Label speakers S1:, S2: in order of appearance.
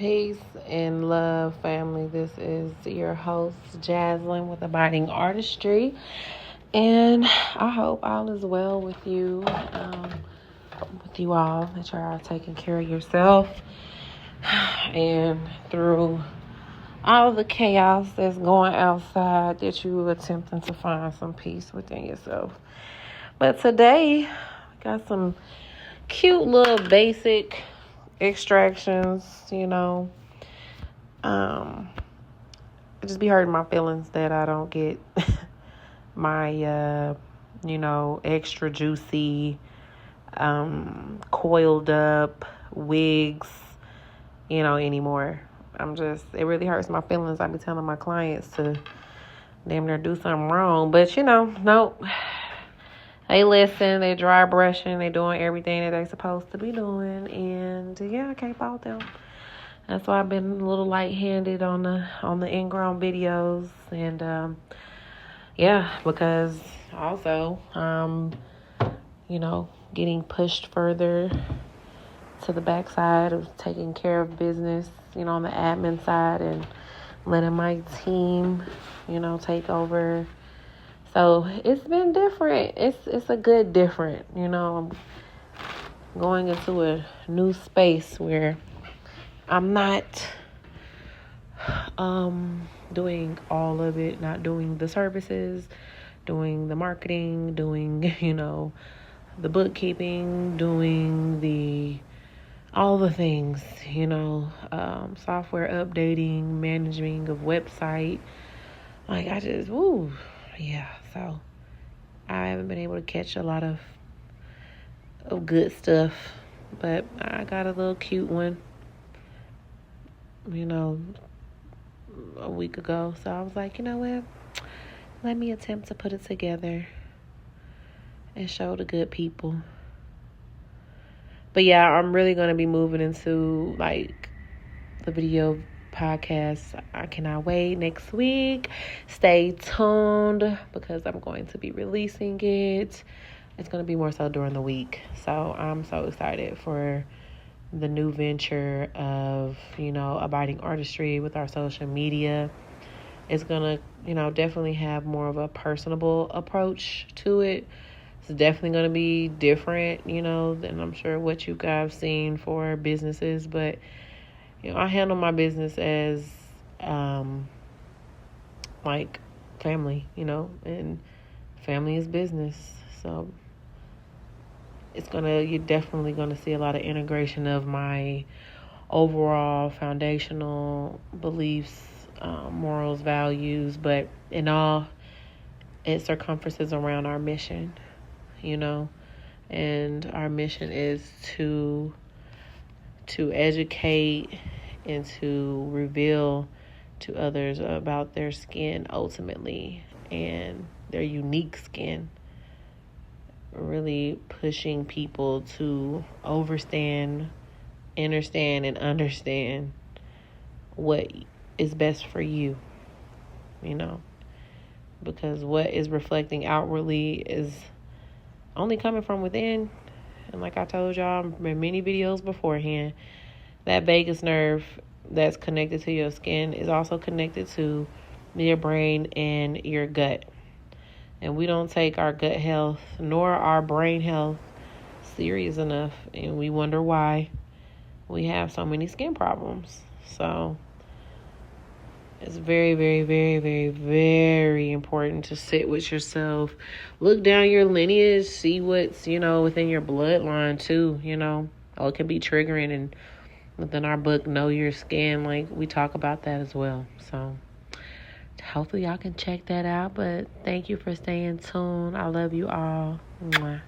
S1: Peace and love, family. This is your host, Jaslyn, with Abiding Artistry. And I hope all is well with you, all, that you are taking care of yourself. And through all the chaos that's going outside, that you attempting to find some peace within yourself. But today, I got some cute little basic extractions, it just be hurting my feelings that I don't get my, extra juicy, coiled up wigs, anymore. It really hurts my feelings. I be telling my clients to damn near do something wrong, but nope. They listen, they dry brushing, they doing everything that they supposed to be doing, and I can't fault them. That's why I've been a little light-handed on the ingrown videos, and because also getting pushed further to the backside of taking care of business, on the admin side, and letting my team, take over. So it's been different. It's a good different. I'm going into a new space where I'm not doing all of it, not doing the services, doing the marketing, doing, the bookkeeping, doing all the things, software updating, managing of website. So I haven't been able to catch a lot of good stuff, but I got a little cute one, a week ago. So I was like, what? Let me attempt to put it together and show the good people. But I'm really going to be moving into the video podcast. I cannot wait. Next week, stay tuned because I'm going to be releasing it. It's going to be more so during the week. So I'm so excited for the new venture of, Abiding Artistry with our social media. It's going to, definitely have more of a personable approach to it. It's definitely going to be different, than I'm sure what you guys have seen for businesses. But, I handle my business as, family, and family is business. So you're definitely going to see a lot of integration of my overall foundational beliefs, morals, values, but in all, it circumferences around our mission, and our mission is to educate and to reveal to others about their skin ultimately and their unique skin. Really pushing people to understand, and understand what is best for you, because what is reflecting outwardly is only coming from within. And like I told y'all in many videos beforehand, that vagus nerve that's connected to your skin is also connected to your brain and your gut. And we don't take our gut health nor our brain health serious enough. And we wonder why we have so many skin problems. So it's very, very, very, very, very important to sit with yourself. Look down your lineage, see what's, within your bloodline too, it can be triggering. And within our book, Know Your Skin, we talk about that as well. So hopefully y'all can check that out. But thank you for staying tuned. I love you all. Mwah.